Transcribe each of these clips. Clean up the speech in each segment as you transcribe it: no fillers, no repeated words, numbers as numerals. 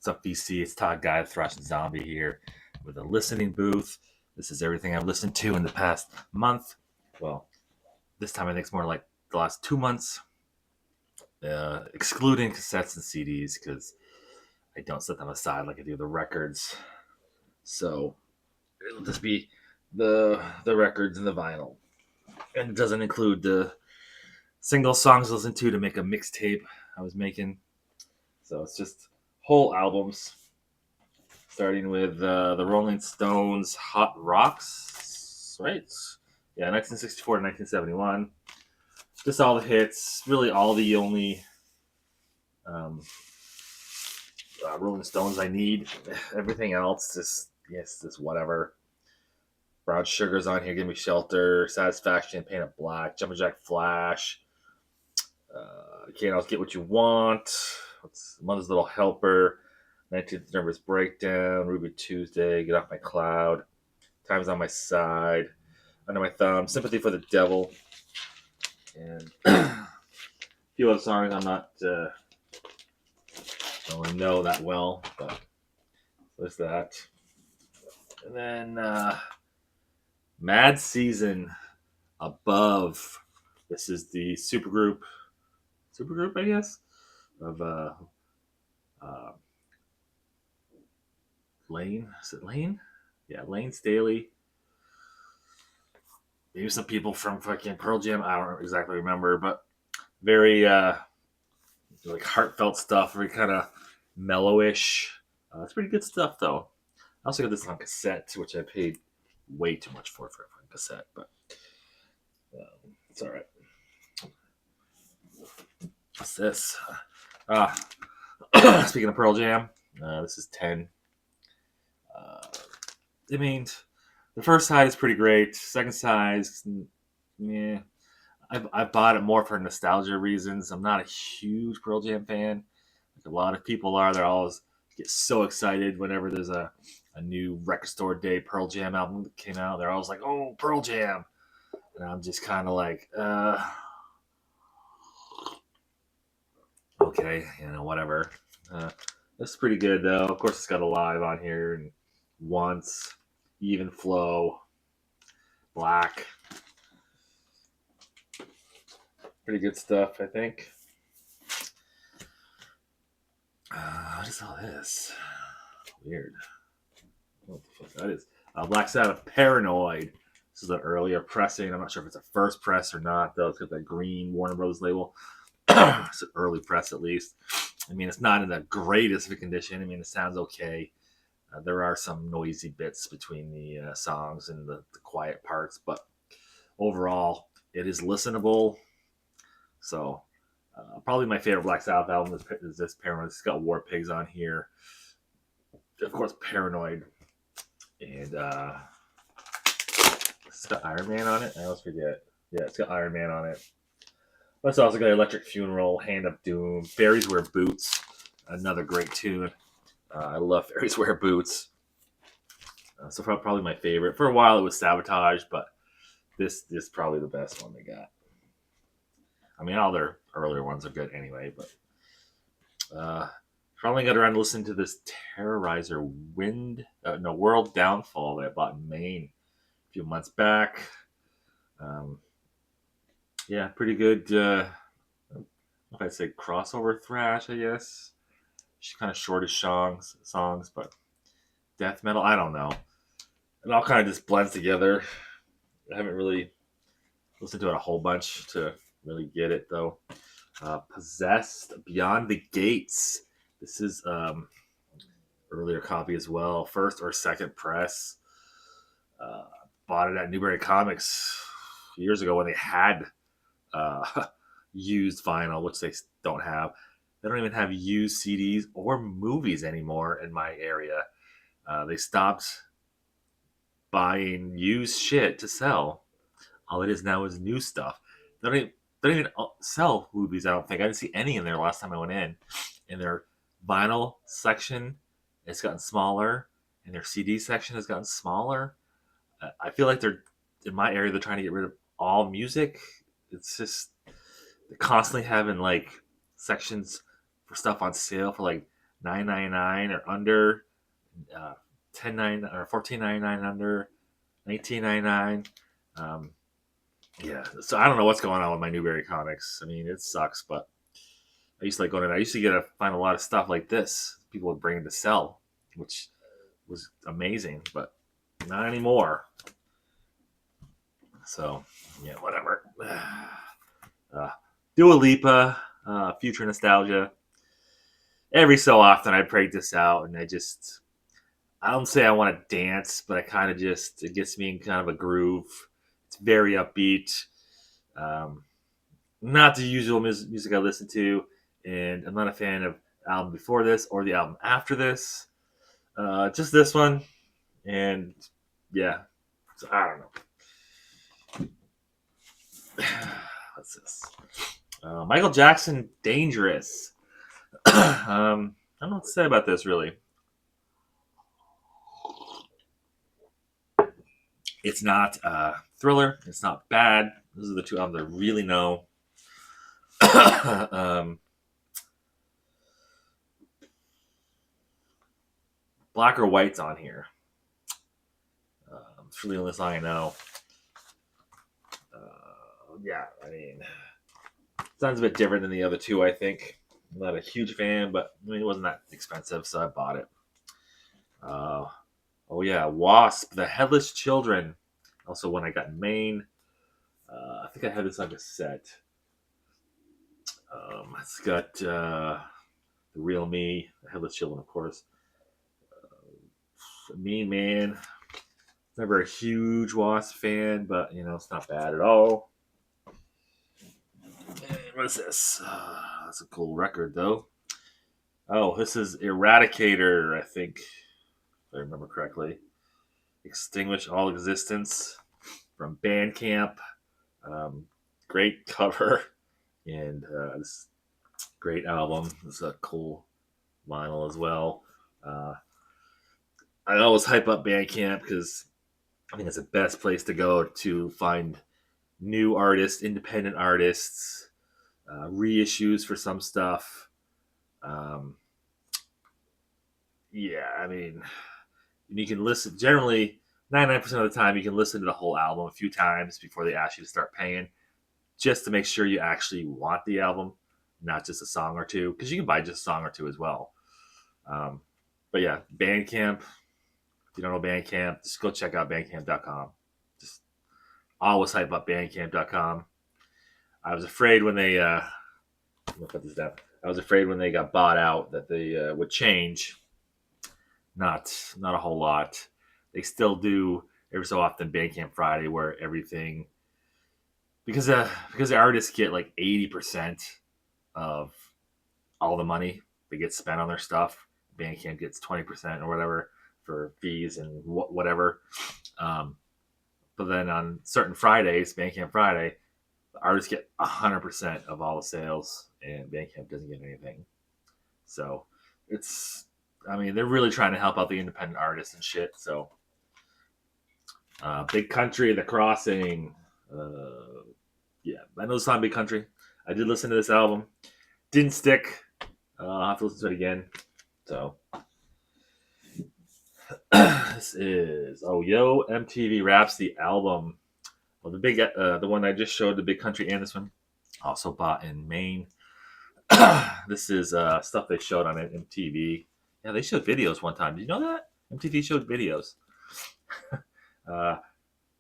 up, VC? It's Todd Guy, the Thrashing Zombie here with a listening booth. This is everything I've listened to in the past month. Well, this time I think it's more like the last 2 months, excluding cassettes and CDs because I don't set them aside like I do the records. So it'll just be the records and the vinyl, and it doesn't include the single songs I listened to make a mixtape I was making. So it's just whole albums, starting with the Rolling Stones' Hot Rocks, right? Yeah, 1964 to 1971. Just all the hits, really all the only Rolling Stones I need. Everything else, just whatever. Brown Sugar's on here, Give Me Shelter, Satisfaction, Paint It Black, Jumpin' Jack Flash, Can't Always Get What You Want, Mother's Little Helper, 19th Nervous Breakdown, Ruby Tuesday, Get Off My Cloud, Time's on My Side, Under My Thumb, Sympathy for the Devil, and a few other songs I'm not don't really know that well, but there's that. And then Mad Season, Above. This is the supergroup, I guess, of Lane. Is it Lane? Yeah, Lane Staley. Maybe some people from fucking Pearl Jam. I don't exactly remember, but very like heartfelt stuff, very kind of mellowish. It's pretty good stuff, though. I also got this on cassette, which I paid way too much for a cassette, but it's all right. What's this? Speaking of Pearl Jam, this is 10. I mean, the first side is pretty great. Second side, yeah. I bought it more for nostalgia reasons. I'm not a huge Pearl Jam fan. Like a lot of people are. They always get so excited whenever there's a new Record Store Day Pearl Jam album that came out. They're always like, oh, Pearl Jam. And I'm just kind of like, okay, whatever. It's pretty good, though. Of course, it's got a live on here, and Once, Even Flow, Black. Pretty good stuff, I think. What is all this? Weird. What the fuck that is? Black Sabbath, Paranoid. This is an earlier pressing. I'm not sure if it's a first press or not, though. It's got that green Warner Bros. Label. It's an early press, at least. I mean, it's not in the greatest of condition. I mean, it sounds okay. There are some noisy bits between the songs and the quiet parts, but overall, it is listenable. So, probably my favorite Black Sabbath album is this Paranoid. It's got War Pigs on here. Of course, Paranoid. And it's got Iron Man on it. I always forget. Yeah, it's got Iron Man on it. But it's also got Electric Funeral, Hand of Doom, Fairies Wear Boots. Another great tune. I love Fairies Wear Boots. So probably my favorite. For a while it was Sabotage, but this is probably the best one they got. I mean, all their earlier ones are good anyway, but finally got around to listen to this Terrorizer World Downfall that I bought in Maine a few months back. Yeah, pretty good. If I'd say crossover thrash, I guess. She's kind of shortish songs, but death metal, I don't know. It all kind of just blends together. I haven't really listened to it a whole bunch to really get it, though. Possessed, Beyond the Gates. This is earlier copy as well. First or second press. Bought it at Newbury Comics years ago when they had used vinyl, which they don't have. They don't even have used CDs or movies anymore in my area. They stopped buying used shit to sell. All it is now is new stuff. They don't even sell movies, I don't think. I didn't see any in there last time I went in. In their vinyl section, it's gotten smaller. And their CD section has gotten smaller. I feel like in my area, they're trying to get rid of all music. It's just, they're constantly having like sections for stuff on sale for like $9.99 or under, uh, 10.9 or 14.99 under, 19.99. Um, yeah, so I don't know what's going on with my Newberry comics. I mean, it sucks, but I used to like going in. I used to get to find a lot of stuff like this. People would bring it to sell, which was amazing, but not anymore. So yeah, whatever. Uh, Dua Lipa, Future Nostalgia. Every so often, I break this out, and I don't say I want to dance, but I kind of just, it gets me in kind of a groove. It's very upbeat. Um, Not the usual music I listen to, and I'm not a fan of the album before this or the album after this. Just this one, and yeah, so I don't know. What's this? Michael Jackson, Dangerous. I don't know what to say about this really. It's not Thriller. It's not bad. Those are the two albums I really know. um, Black or White's on here. It's really the only song I know. Yeah, I mean, sounds a bit different than the other two, I think. I'm not a huge fan, but I mean, it wasn't that expensive, so I bought it. Uh, oh, yeah, Wasp, The Headless Children. Also, one I got in Maine. I think I had this on cassette. It's got The Real Me, The Headless Children, of course. Mean Man. Never a huge Wasp fan, but, it's not bad at all. And what is this? That's a cool record, though. Oh, this is Eradicator, I think, if I remember correctly. Extinguish All Existence from Bandcamp. Um, Great cover and this great album. This is a cool vinyl as well. Uh, I always hype up Bandcamp because I think it's the best place to go to find new artists, independent artists, reissues for some stuff. Um, yeah, I mean, you can listen. Generally, 99% of the time, you can listen to the whole album a few times before they ask you to start paying, just to make sure you actually want the album, not just a song or two, because you can buy just a song or two as well. Um, but yeah, Bandcamp. If you don't know Bandcamp, just go check out Bandcamp.com. Just always hype up Bandcamp.com. I was afraid when they I'm gonna put this down. I was afraid when they got bought out that they would change. Not a whole lot. They still do every so often Bandcamp Friday, where everything because the artists get like 80% of all the money that gets spent on their stuff. Bandcamp gets 20% or whatever for fees and whatever. Um, but then on certain Fridays, Bandcamp Friday, the artists get 100% of all the sales, and Bandcamp doesn't get anything. So it's, I mean, they're really trying to help out the independent artists and shit. So, Big Country, The Crossing. Yeah, I know the song Big Country. I did listen to this album. Didn't stick. I'll have to listen to it again. So, this is Yo MTV Raps the album. Well, the one I just showed, the Big Country, and this one also bought in Maine. This is stuff they showed on MTV. Yeah, they showed videos one time. Did you know that MTV showed videos? uh,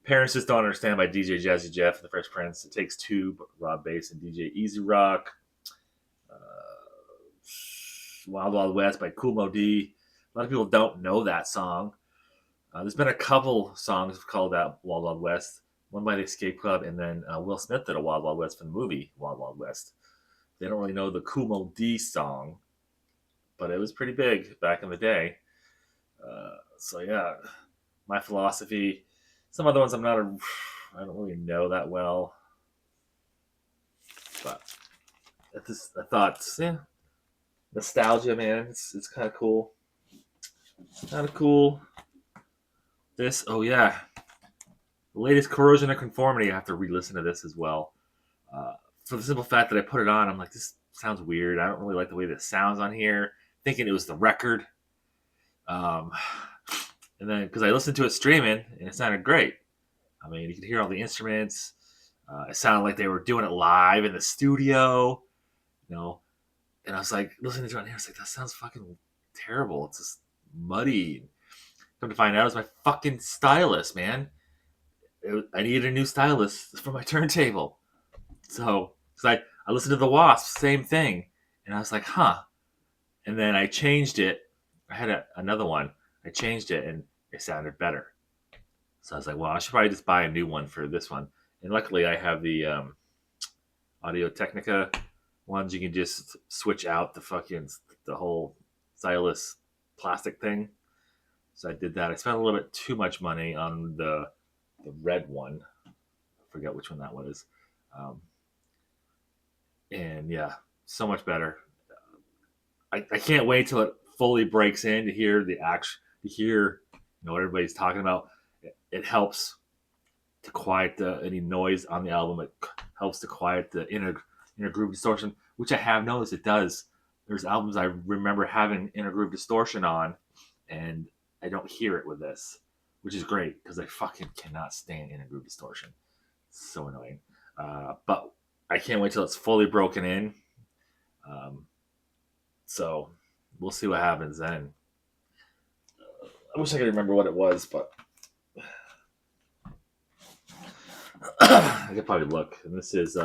Parents Just Don't Understand by DJ Jazzy Jeff and the Fresh Prince. It Takes Two, Rob Bass and DJ Easy Rock. Wild Wild West by Cool Mo D. A lot of people don't know that song. There's been a couple songs called that Wild Wild West. One by the Escape Club, and then Will Smith did a Wild Wild West for the movie Wild Wild West. They don't really know the Cool Mo D song, but it was pretty big back in the day. So yeah, My Philosophy. Some other ones I don't really know that well, but I thought, yeah, nostalgia, man. It's kind of cool. Kind of cool. This, oh yeah, the latest Corrosion of Conformity. I have to re-listen to this as well. For the simple fact that I put it on, I'm like, this sounds weird. I don't really like the way this sounds on here. I thinking it was the record. Um, and then because I listened to it streaming and it sounded great. I mean, you could hear all the instruments. It sounded like they were doing it live in the studio, you know. And I was like listening to it, and I was like, that sounds fucking terrible. It's just muddy. Come to find out, it's my fucking stylus, man. I needed a new stylus for my turntable. So I listened to the Wasp, same thing, and I was like, huh. And then I changed it. I had another one. I changed it, and it sounded better. So I was like, well, I should probably just buy a new one for this one. And luckily, I have the Audio Technica ones. You can just switch out the whole stylus plastic thing. So I did that. I spent a little bit too much money on the red one. I forget which one that was. Um, and yeah, so much better. I can't wait till it fully breaks in to hear to hear what everybody's talking about. It helps to quiet any noise on the album. It helps to quiet the inner groove distortion, which I have noticed it does. There's albums I remember having inner groove distortion on, and I don't hear it with this, which is great because I fucking cannot stand inner groove distortion. It's so annoying. But I can't wait till it's fully broken in. Um, so we'll see what happens then. I wish I could remember what it was, but I could probably look. And this is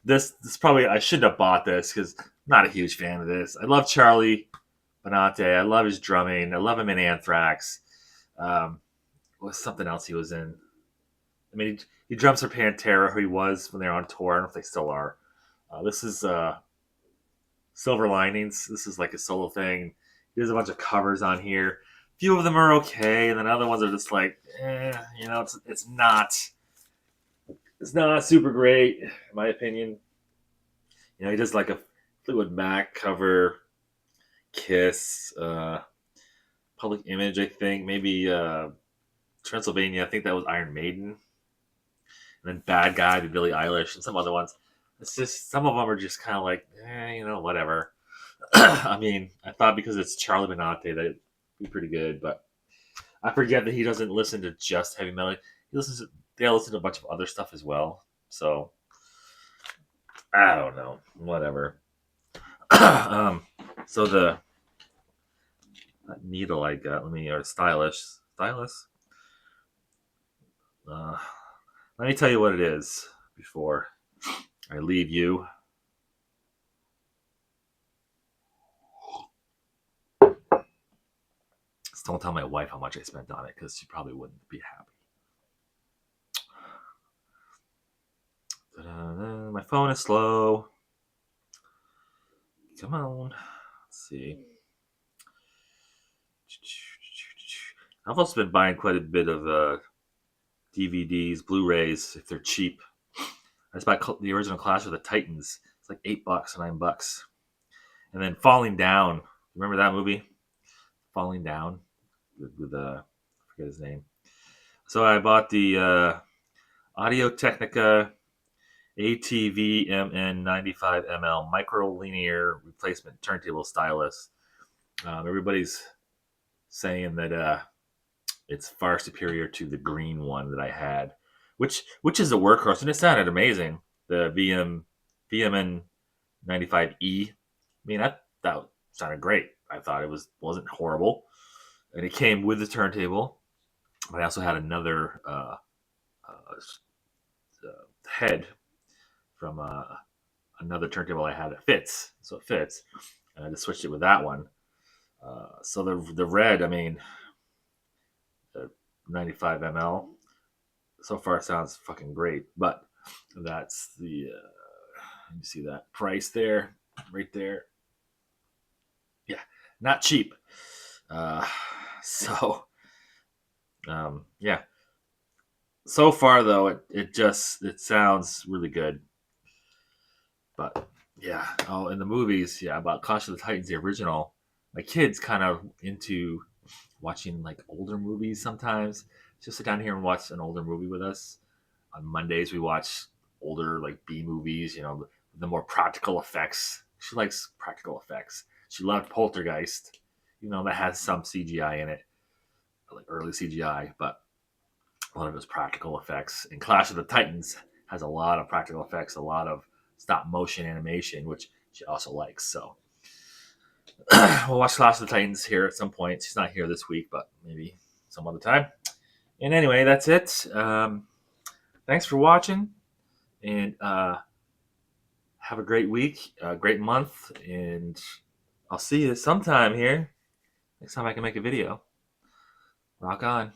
this probably I shouldn't have bought this because I'm not a huge fan of this. I love Charlie Benante. I love his drumming. I love him in Anthrax. What's something else he was in? I mean, he drums for Pantera, who he was when they were on tour. I don't know if they still are. This is Silver Linings. This is like a solo thing. There's a bunch of covers on here. A few of them are okay, and then other ones are just like, it's not super great, in my opinion. He does like a Fleetwood Mac cover, Kiss, Public Image, I think, maybe Transylvania. I think that was Iron Maiden, and then Bad Guy by Billie Eilish, and some other ones. It's just some of them are just kind of like, whatever. I mean, I thought because it's Charlie Benante that it'd be pretty good, but I forget that he doesn't listen to just heavy metal. They listen to a bunch of other stuff as well. So I don't know, whatever. So the needle I got, or stylus. Uh, let me tell you what it is before I leave you. Just don't tell my wife how much I spent on it because she probably wouldn't be happy. Ta-da-da. My phone is slow. Come on. Let's see. I've also been buying quite a bit of DVDs, Blu-rays if they're cheap. I just bought the original Clash of the Titans. It's like $8, $9. And then Falling Down. Remember that movie? Falling Down with I forget his name. So I bought the Audio Technica ATV MN 95 ml microlinear replacement turntable stylus. Everybody's saying that it's far superior to the green one that I had, which is a workhorse, and it sounded amazing. The VMN 95E. I mean, that sounded great. I thought it wasn't horrible, and it came with the turntable. I also had another head from another turntable I had that fits, so it fits, and I just switched it with that one. So the red, I mean, the 95 ml, so far sounds fucking great, but that's the you see that price there, right there. Yeah, not cheap. So yeah. So far though, it sounds really good. But yeah, in the movies, yeah, about Clash of the Titans, the original. My kid's kind of into watching like older movies sometimes. She'll sit down here and watch an older movie with us. On Mondays, we watch older like B movies. The more practical effects. She likes practical effects. She loved Poltergeist, even though that has some CGI in it, like early CGI, but a lot of it was practical effects. And Clash of the Titans has a lot of practical effects, a lot of stop motion animation, which she also likes. So we'll watch Clash of the Titans here at some point. She's not here this week, but maybe some other time. And anyway, that's it. Thanks for watching, and have a great week, a great month, and I'll see you sometime here. Next time I can make a video. Rock on.